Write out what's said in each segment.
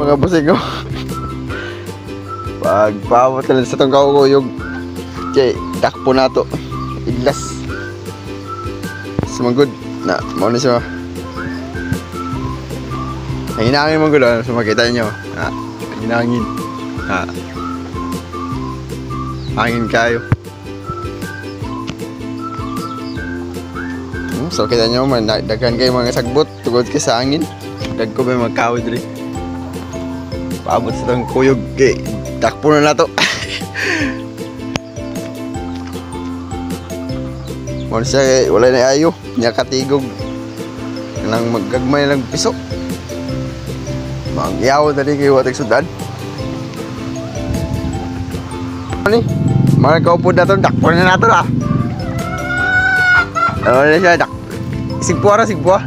mga busing ko. Pagpawat na sa itong kaukuyog. Okay, dakpo na to. Iglas. Sumagod. Na, mauna siya. Ang hinangin mong gulo. So makita nyo. Ang hinangin. Hangin kayo. So kita nyo man, daghan kayo mga sagbot. Tugod ka sa hangin. Dag ko may magkawid rin. Paabot sa itong kuyog. Okay, dakpo na to. Muna siya, wala na ayo. Niya katigog. Nang maggagmay ng piso. Mangyaw na rin kayo ating sudan. Ano ni? Mga kaupo na ito, dakpo na nato na. Ano na siya, sigpua na, sigpua.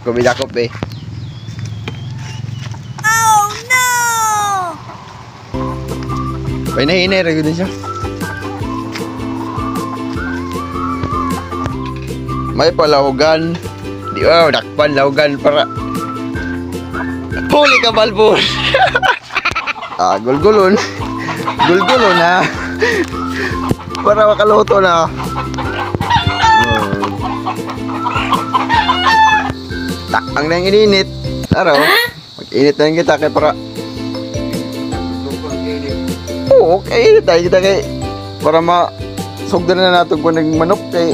Kumidakop eh. Oh no! May nahinay, ragyo din siya. May palawagan. Di ba, dakpan, lawagan para. Huli ka, balbon! Gulgulon. Gulgulon na. Para makaluto na. Takpang na yung ininit. Araw, mag-init na yung kita kaya para. Oo, okay, tayo kita kay para masugdan na natin kung nagmanok kay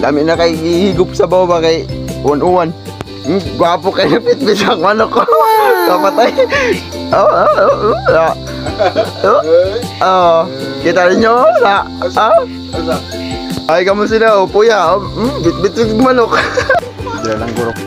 dami na kay hihigup sa baba kay uwan-uwan. Gwapo kayo napit-pit ang manok ko. Kapatay. Kita rin nyo na. Ay, kamu sila, puya. Bit-bit manok. Dila lang gurok.